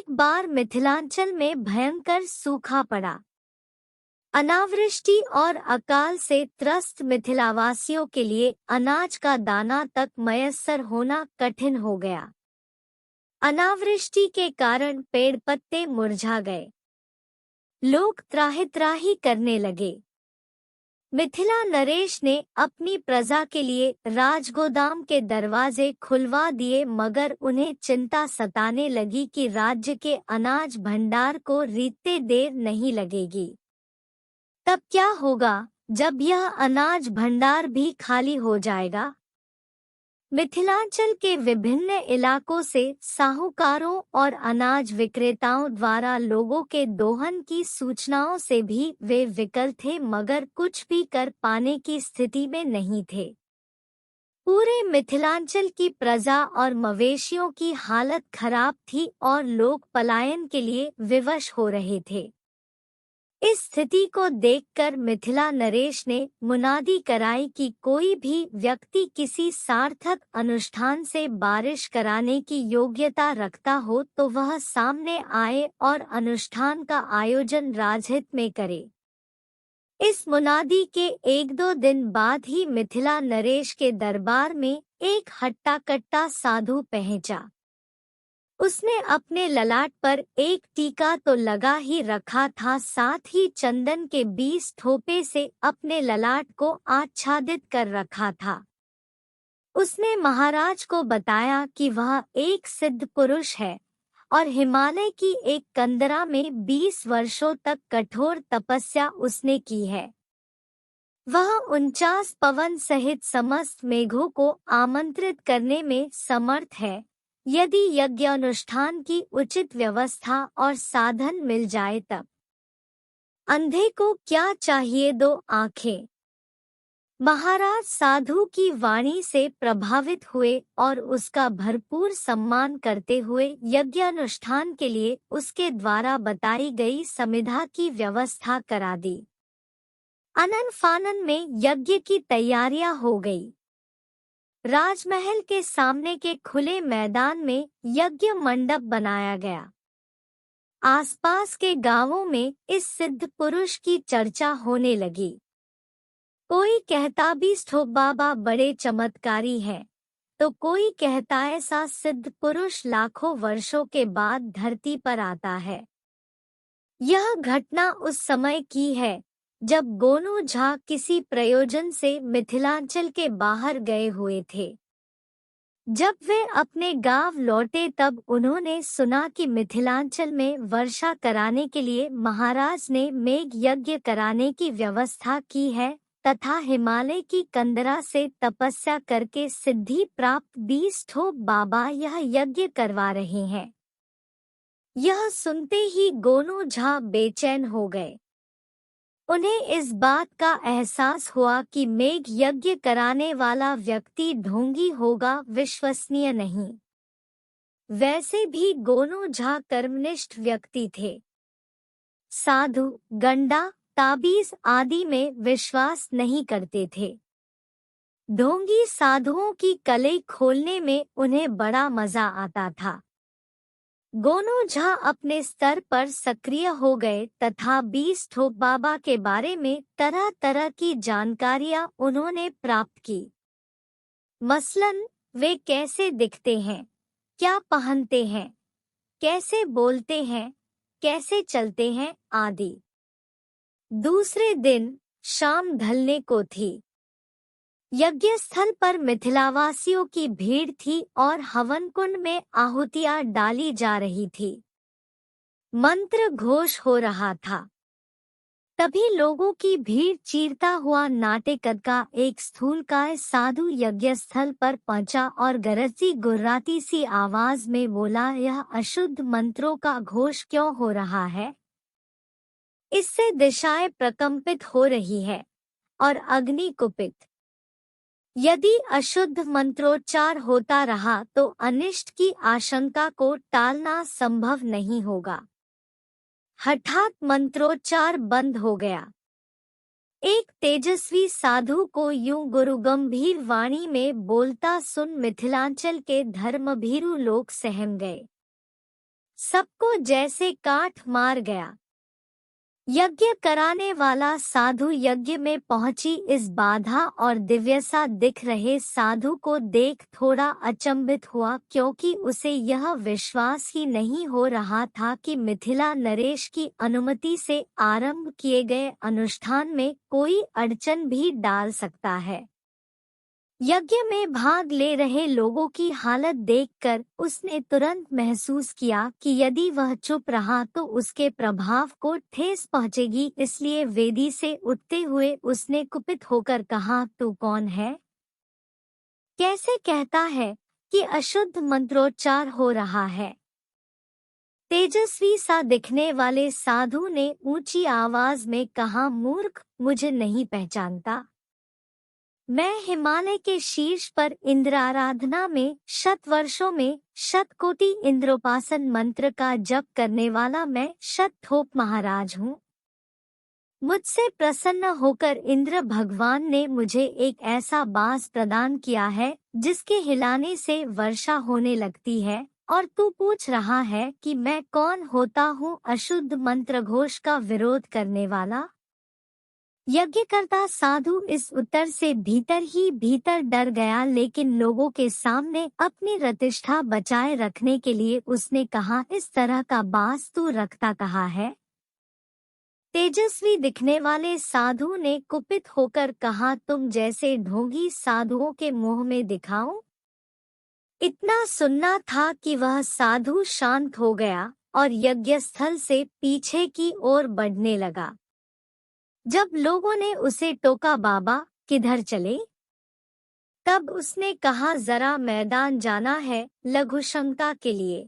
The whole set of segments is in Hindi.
एक बार मिथिलांचल में भयंकर सूखा पड़ा। अनावृष्टि और अकाल से त्रस्त मिथिलावासियों के लिए अनाज का दाना तक मयस्सर होना कठिन हो गया। अनावृष्टि के कारण पेड़ पत्ते मुरझा गए। लोग त्राहि-त्राहि करने लगे। मिथिला नरेश ने अपनी प्रजा के लिए राजगोदाम के दरवाजे खुलवा दिए, मगर उन्हें चिंता सताने लगी कि राज्य के अनाज भंडार को रीतते देर नहीं लगेगी। तब क्या होगा जब यह अनाज भंडार भी खाली हो जाएगा? मिथिलांचल के विभिन्न इलाकों से साहूकारों और अनाज विक्रेताओं द्वारा लोगों के दोहन की सूचनाओं से भी वे विकल थे, मगर कुछ भी कर पाने की स्थिति में नहीं थे। पूरे मिथिलांचल की प्रजा और मवेशियों की हालत खराब थी और लोग पलायन के लिए विवश हो रहे थे। इस स्थिति को देखकर मिथिला नरेश ने मुनादी कराई कि कोई भी व्यक्ति किसी सार्थक अनुष्ठान से बारिश कराने की योग्यता रखता हो तो वह सामने आए और अनुष्ठान का आयोजन राजहित में करे। इस मुनादी के 1-2 दिन बाद ही मिथिला नरेश के दरबार में एक हट्टा-कट्टा साधु पहुंचा। उसने अपने ललाट पर एक टीका तो लगा ही रखा था, साथ ही चंदन के 20 थोपे से अपने ललाट को आच्छादित कर रखा था। उसने महाराज को बताया कि वह एक सिद्ध पुरुष है और हिमालय की एक कंदरा में 20 वर्षों तक कठोर तपस्या उसने की है। वह 49 पवन सहित समस्त मेघों को आमंत्रित करने में समर्थ है, यदि यज्ञानुष्ठान की उचित व्यवस्था और साधन मिल जाए तब। अंधे को क्या चाहिए 2 आंखें। महाराज साधु की वाणी से प्रभावित हुए और उसका भरपूर सम्मान करते हुए यज्ञानुष्ठान के लिए उसके द्वारा बताई गई समिधा की व्यवस्था करा दी। अनन फानन में यज्ञ की तैयारियां हो गई। राजमहल के सामने के खुले मैदान में यज्ञ मंडप बनाया गया। आसपास के गांवों में इस सिद्ध पुरुष की चर्चा होने लगी। कोई कहता बिष्ठो बाबा बड़े चमत्कारी हैं, तो कोई कहता ऐसा सिद्ध पुरुष लाखों वर्षों के बाद धरती पर आता है। यह घटना उस समय की है जब गोनू झा किसी प्रयोजन से मिथिलांचल के बाहर गए हुए थे। जब वे अपने गांव लौटे तब उन्होंने सुना कि मिथिलांचल में वर्षा कराने के लिए महाराज ने मेघ यज्ञ कराने की व्यवस्था की है तथा हिमालय की कंदरा से तपस्या करके सिद्धि प्राप्त 20 ठो बाबा यह यज्ञ करवा रहे हैं। यह सुनते ही गोनू झा बेचैन हो गए। उन्हें इस बात का एहसास हुआ कि मेघ यज्ञ कराने वाला व्यक्ति ढोंगी होगा, विश्वसनीय नहीं। वैसे भी गोनू झा कर्मनिष्ठ व्यक्ति थे। साधु, गंडा, ताबीज आदि में विश्वास नहीं करते थे। ढोंगी साधुओं की कलई खोलने में उन्हें बड़ा मजा आता था। गोनू झा अपने स्तर पर सक्रिय हो गए तथा 20 ठो बाबा के बारे में तरह तरह की जानकारियां उन्होंने प्राप्त की। मसलन वे कैसे दिखते हैं, क्या पहनते हैं, कैसे बोलते हैं, कैसे चलते हैं आदि। दूसरे दिन शाम ढलने को थी। यज्ञ स्थल पर मिथिलावासियों की भीड़ थी और हवन कुंड में आहुतियां डाली जा रही थी। मंत्र घोष हो रहा था। तभी लोगों की भीड़ चीरता हुआ नाटेकद का एक स्थूलकाय साधु यज्ञ स्थल पर पहुंचा और गरजती गुर्राती सी आवाज में बोला, यह अशुद्ध मंत्रों का घोष क्यों हो रहा है? इससे दिशाएं प्रकंपित हो रही है और अग्नि कुपित। यदि अशुद्ध मंत्रोच्चार होता रहा तो अनिष्ट की आशंका को टालना संभव नहीं होगा। हठात मंत्रोच्चार बंद हो गया। एक तेजस्वी साधु को यूं गुरुगंभीर वाणी में बोलता सुन मिथिलांचल के धर्मभीरु लोग सहम गए। सबको जैसे काट मार गया। यज्ञ कराने वाला साधु यज्ञ में पहुंची इस बाधा और दिव्यसा दिख रहे साधु को देख थोड़ा अचंभित हुआ, क्योंकि उसे यह विश्वास ही नहीं हो रहा था कि मिथिला नरेश की अनुमति से आरंभ किए गए अनुष्ठान में कोई अड़चन भी डाल सकता है। यज्ञ में भाग ले रहे लोगों की हालत देखकर उसने तुरंत महसूस किया कि यदि वह चुप रहा तो उसके प्रभाव को ठेस पहुंचेगी, इसलिए वेदी से उठते हुए उसने कुपित होकर कहा, तू कौन है? कैसे कहता है कि अशुद्ध मंत्रोच्चार हो रहा है? तेजस्वी सा दिखने वाले साधु ने ऊंची आवाज में कहा, मूर्ख, मुझे नहीं पहचानता? मैं हिमालय के शीर्ष पर इंद्र आराधना में 100 वर्षों में 100 कोटि इंद्रोपासन मंत्र का जप करने वाला मैं शतथोप महाराज हूँ। मुझसे प्रसन्न होकर इंद्र भगवान ने मुझे एक ऐसा बांस प्रदान किया है जिसके हिलाने से वर्षा होने लगती है, और तू पूछ रहा है कि मैं कौन होता हूँ, अशुद्ध मंत्रघोष का विरोध करने वाला? यज्ञकर्ता साधु इस उत्तर से भीतर ही भीतर डर गया, लेकिन लोगों के सामने अपनी प्रतिष्ठा बचाए रखने के लिए उसने कहा, इस तरह का बांस तू रखता कहाँ है? तेजस्वी दिखने वाले साधु ने कुपित होकर कहा, तुम जैसे ढोंगी साधुओं के मुंह में दिखाऊं? इतना सुनना था कि वह साधु शांत हो गया और यज्ञस्थल से पीछे की ओर बढ़ने लगा। जब लोगों ने उसे टोका, बाबा किधर चले? तब उसने कहा, जरा मैदान जाना है लघुशंका के लिए।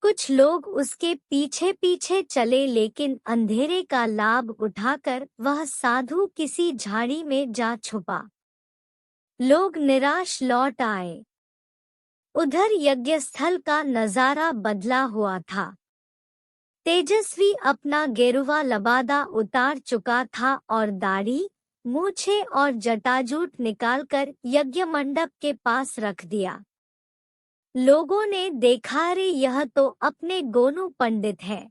कुछ लोग उसके पीछे पीछे चले, लेकिन अंधेरे का लाभ उठाकर वह साधु किसी झाड़ी में जा छुपा। लोग निराश लौट आए। उधर यज्ञस्थल का नजारा बदला हुआ था। तेजस्वी अपना गेरुवा लबादा उतार चुका था और दाढ़ी, मूछें और जटाजूट निकालकर यज्ञ मंडप के पास रख दिया। लोगों ने देखा, रे यह तो अपने गोनू पंडित है।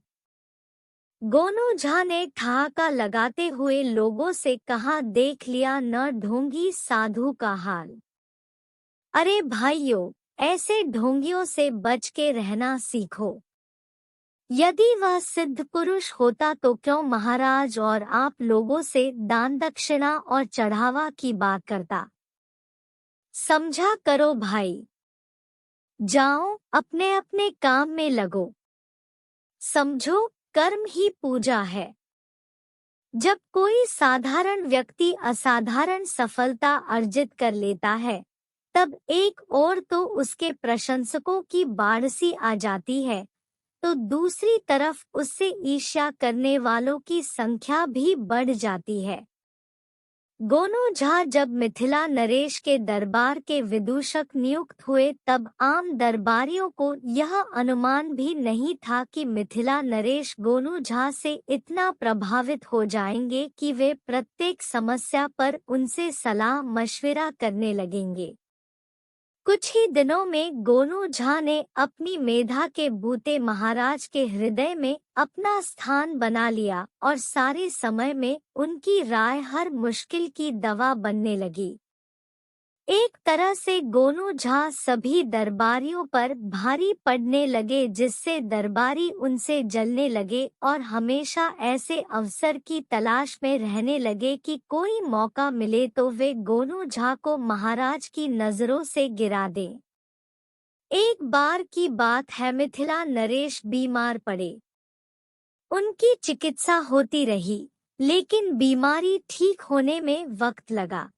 गोनू झा ने ठहाका लगाते हुए लोगों से कहा, देख लिया न ढोंगी साधु का हाल। अरे भाइयों, ऐसे ढोंगियों से बच के रहना सीखो। यदि वह सिद्ध पुरुष होता तो क्यों महाराज और आप लोगों से दान दक्षिणा और चढ़ावा की बात करता? समझा करो भाई। जाओ अपने अपने काम में लगो। समझो, कर्म ही पूजा है। जब कोई साधारण व्यक्ति असाधारण सफलता अर्जित कर लेता है, तब एक ओर तो उसके प्रशंसकों की बाढ़ सी आ जाती है, तो दूसरी तरफ उससे ईर्ष्या करने वालों की संख्या भी बढ़ जाती है। गोनू झा जब मिथिला नरेश के दरबार के विदूषक नियुक्त हुए, तब आम दरबारियों को यह अनुमान भी नहीं था कि मिथिला नरेश गोनू झा से इतना प्रभावित हो जाएंगे कि वे प्रत्येक समस्या पर उनसे सलाह मशविरा करने लगेंगे। कुछ ही दिनों में गोनू झा ने अपनी मेधा के बूते महाराज के हृदय में अपना स्थान बना लिया और सारे समय में उनकी राय हर मुश्किल की दवा बनने लगी। एक तरह से गोनू झा सभी दरबारियों पर भारी पड़ने लगे, जिससे दरबारी उनसे जलने लगे और हमेशा ऐसे अवसर की तलाश में रहने लगे कि कोई मौका मिले तो वे गोनू झा को महाराज की नजरों से गिरा दें। एक बार की बात है, मिथिला नरेश बीमार पड़े। उनकी चिकित्सा होती रही, लेकिन बीमारी ठीक होने में वक्त लगा।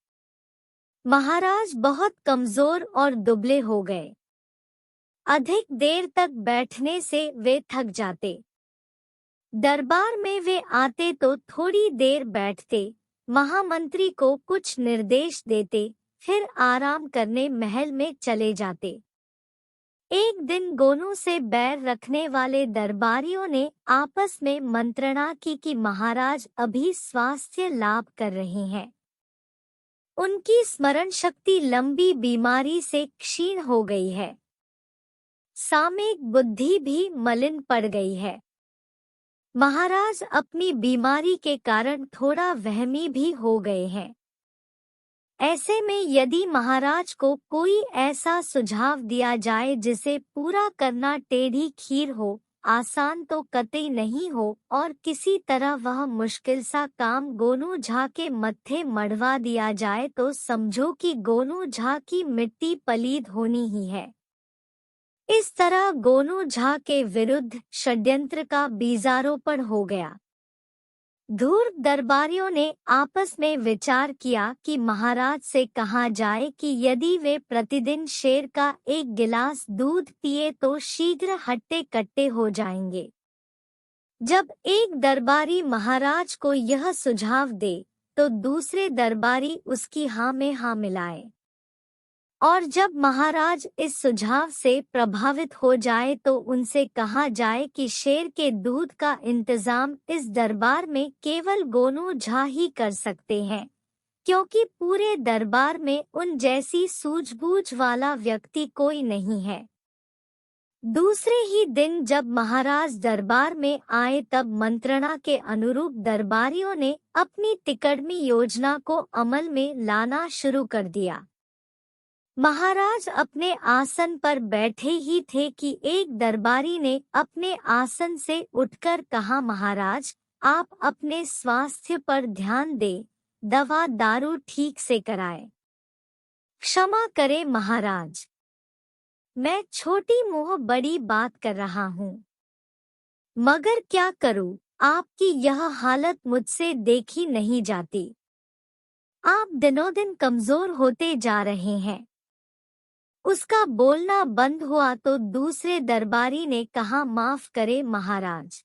महाराज बहुत कमजोर और दुबले हो गए। अधिक देर तक बैठने से वे थक जाते। दरबार में वे आते तो थोड़ी देर बैठते, महामंत्री को कुछ निर्देश देते, फिर आराम करने महल में चले जाते। एक दिन गोनू से बैर रखने वाले दरबारियों ने आपस में मंत्रणा की कि महाराज अभी स्वास्थ्य लाभ कर रहे हैं। उनकी स्मरण शक्ति लंबी बीमारी से क्षीण हो गई है। सामयिक बुद्धि भी मलिन पड़ गई है। महाराज अपनी बीमारी के कारण थोड़ा वहमी भी हो गए हैं। ऐसे में यदि महाराज को कोई ऐसा सुझाव दिया जाए जिसे पूरा करना टेढ़ी खीर हो, आसान तो कतई नहीं हो, और किसी तरह वह मुश्किल सा काम गोनू झा के मत्थे मढ़वा दिया जाए, तो समझो कि गोनू झा की मिट्टी पलीद होनी ही है। इस तरह गोनू झा के विरुद्ध षड्यंत्र का बीजारोपण हो गया। धूर्त दरबारियों ने आपस में विचार किया कि महाराज से कहा जाए कि यदि वे प्रतिदिन शेर का एक गिलास दूध पिए तो शीघ्र हट्टे कट्टे हो जाएंगे। जब एक दरबारी महाराज को यह सुझाव दे तो दूसरे दरबारी उसकी हाँ में हाँ मिलाए, और जब महाराज इस सुझाव से प्रभावित हो जाए तो उनसे कहा जाए कि शेर के दूध का इंतजाम इस दरबार में केवल गोनू झा ही कर सकते हैं, क्योंकि पूरे दरबार में उन जैसी सूझबूझ वाला व्यक्ति कोई नहीं है। दूसरे ही दिन जब महाराज दरबार में आए तब मंत्रणा के अनुरूप दरबारियों ने अपनी तिकड़मी योजना को अमल में लाना शुरू कर दिया। महाराज अपने आसन पर बैठे ही थे कि एक दरबारी ने अपने आसन से उठकर कहा, महाराज आप अपने स्वास्थ्य पर ध्यान दें, दवा दारू ठीक से कराएं। क्षमा करें महाराज, मैं छोटी मुँह बड़ी बात कर रहा हूँ, मगर क्या करूँ, आपकी यह हालत मुझसे देखी नहीं जाती। आप दिनों दिन कमजोर होते जा रहे हैं। उसका बोलना बंद हुआ तो दूसरे दरबारी ने कहा, माफ करे महाराज,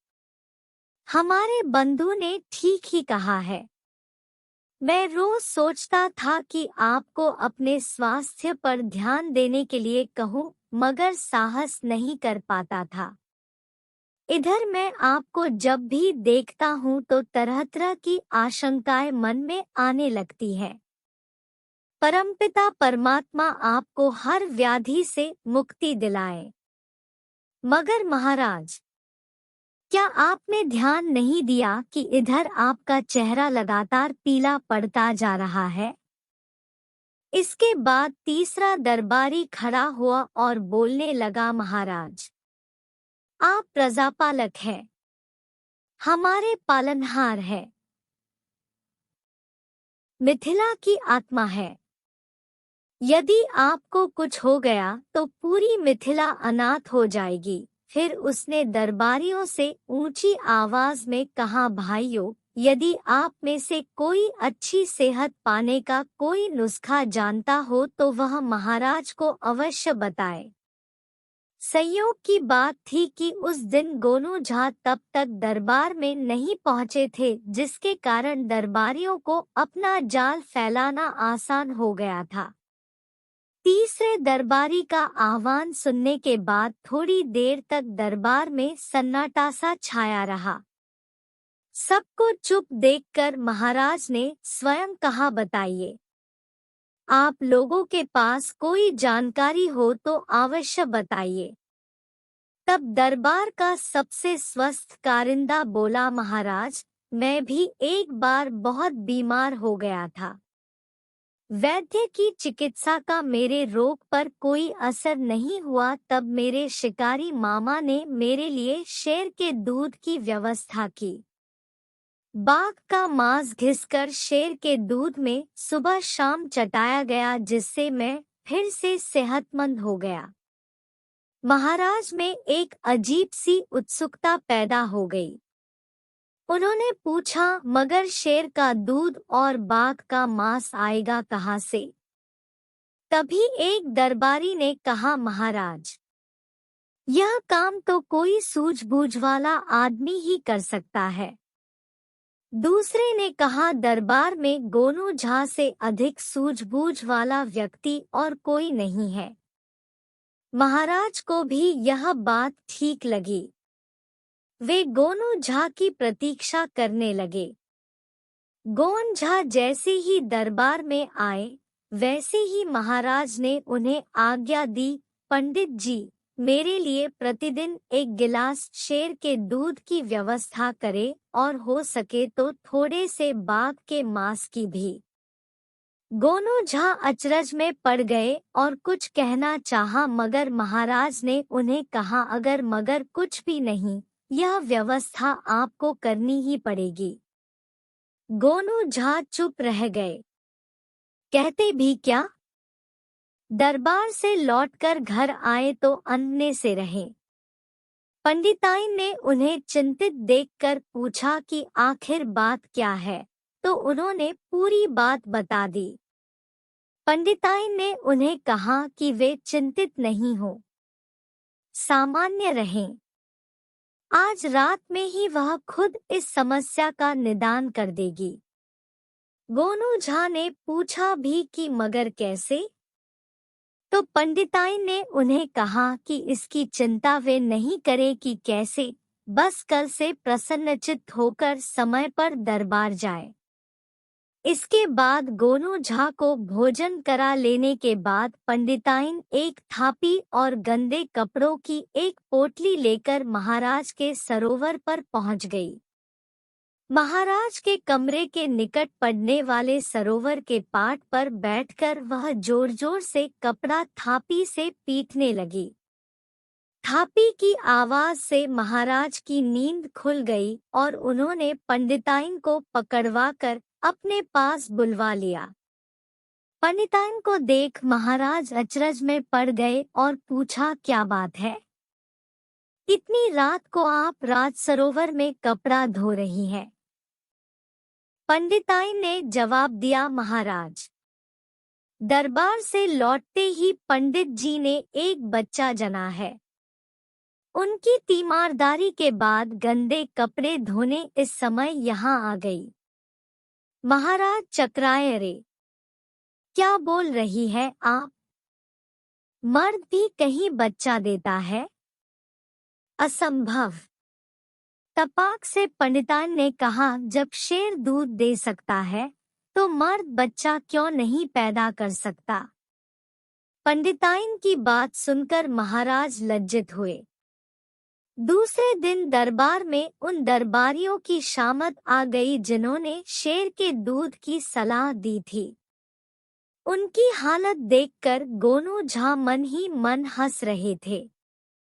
हमारे बंधु ने ठीक ही कहा है। मैं रोज सोचता था कि आपको अपने स्वास्थ्य पर ध्यान देने के लिए कहूं, मगर साहस नहीं कर पाता था। इधर मैं आपको जब भी देखता हूं तो तरह तरह की आशंकाएं मन में आने लगती हैं। परमपिता परमात्मा आपको हर व्याधि से मुक्ति दिलाए। मगर महाराज, क्या आपने ध्यान नहीं दिया कि इधर आपका चेहरा लगातार पीला पड़ता जा रहा है? इसके बाद तीसरा दरबारी खड़ा हुआ और बोलने लगा, महाराज आप प्रजापालक हैं, हमारे पालनहार हैं, मिथिला की आत्मा है। यदि आपको कुछ हो गया तो पूरी मिथिला अनाथ हो जाएगी। फिर उसने दरबारियों से ऊंची आवाज में कहा, भाइयों, यदि आप में से कोई अच्छी सेहत पाने का कोई नुस्खा जानता हो तो वह महाराज को अवश्य बताए। संयोग की बात थी कि उस दिन गोनू झा तब तक दरबार में नहीं पहुंचे थे, जिसके कारण दरबारियों को अपना जाल फैलाना आसान हो गया था। तीसरे दरबारी का आह्वान सुनने के बाद थोड़ी देर तक दरबार में सन्नाटा सा छाया रहा। सबको चुप देखकर महाराज ने स्वयं कहा, बताइए, आप लोगों के पास कोई जानकारी हो तो अवश्य बताइए। तब दरबार का सबसे स्वस्थ कारिंदा बोला, महाराज, मैं भी एक बार बहुत बीमार हो गया था। वैद्य की चिकित्सा का मेरे रोग पर कोई असर नहीं हुआ। तब मेरे शिकारी मामा ने मेरे लिए शेर के दूध की व्यवस्था की। बाघ का मांस घिसकर शेर के दूध में सुबह शाम चटाया गया, जिससे मैं फिर से सेहतमंद हो गया। महाराज में एक अजीब सी उत्सुकता पैदा हो गई। उन्होंने पूछा, मगर शेर का दूध और बाघ का मांस आएगा कहाँ से? तभी एक दरबारी ने कहा, महाराज, यह काम तो कोई सूझबूझ वाला आदमी ही कर सकता है। दूसरे ने कहा, दरबार में गोनू झा से अधिक सूझबूझ वाला व्यक्ति और कोई नहीं है। महाराज को भी यह बात ठीक लगी। वे गोनू झा की प्रतीक्षा करने लगे। गोन झा जैसे ही दरबार में आए, वैसे ही महाराज ने उन्हें आज्ञा दी, पंडित जी, मेरे लिए प्रतिदिन एक गिलास शेर के दूध की व्यवस्था करे और हो सके तो थोड़े से बाघ के मांस की भी। गोनू झा अचरज में पड़ गए और कुछ कहना चाहा, मगर महाराज ने उन्हें कहा, अगर मगर कुछ भी नहीं, यह व्यवस्था आपको करनी ही पड़ेगी। गोनू झा चुप रह गए। कहते भी क्या? दरबार से लौटकर घर आए तो अन्ने से रहे। पंडिताइन ने उन्हें चिंतित देखकर पूछा कि आखिर बात क्या है, तो उन्होंने पूरी बात बता दी। पंडिताइन ने उन्हें कहा कि वे चिंतित नहीं हो, सामान्य रहें। आज रात में ही वह खुद इस समस्या का निदान कर देगी। गोनू झा ने पूछा भी कि मगर कैसे? तो पंडिताइन ने उन्हें कहा कि इसकी चिंता वे नहीं करें कि कैसे, बस कल से प्रसन्नचित्त होकर समय पर दरबार जाए। इसके बाद गोनू झा को भोजन करा लेने के बाद पंडिताइन एक थापी और गंदे कपड़ों की एक पोटली लेकर महाराज के सरोवर पर पहुंच गई। महाराज के कमरे के निकट पड़ने वाले सरोवर के पाट पर बैठकर वह जोर जोर से कपड़ा थापी से पीटने लगी। थापी की आवाज से महाराज की नींद खुल गई और उन्होंने पंडिताइन को पकड़वाकर अपने पास बुलवा लिया। पंडिताइन को देख महाराज अचरज में पड़ गए और पूछा, क्या बात है? इतनी रात को आप राज सरोवर में कपड़ा धो रही हैं? पंडिताइन ने जवाब दिया, महाराज, दरबार से लौटते ही पंडित जी ने एक बच्चा जना है। उनकी तीमारदारी के बाद गंदे कपड़े धोने इस समय यहाँ आ गई। महाराज चकराए, अरे क्या बोल रही है आप? मर्द भी कहीं बच्चा देता है? असंभव। तपाक से पंडिताइन ने कहा, जब शेर दूध दे सकता है तो मर्द बच्चा क्यों नहीं पैदा कर सकता? पंडिताइन की बात सुनकर महाराज लज्जित हुए। दूसरे दिन दरबार में उन दरबारियों की शामत आ गई जिन्होंने शेर के दूध की सलाह दी थी। उनकी हालत देखकर गोनू झा मन ही मन हंस रहे थे।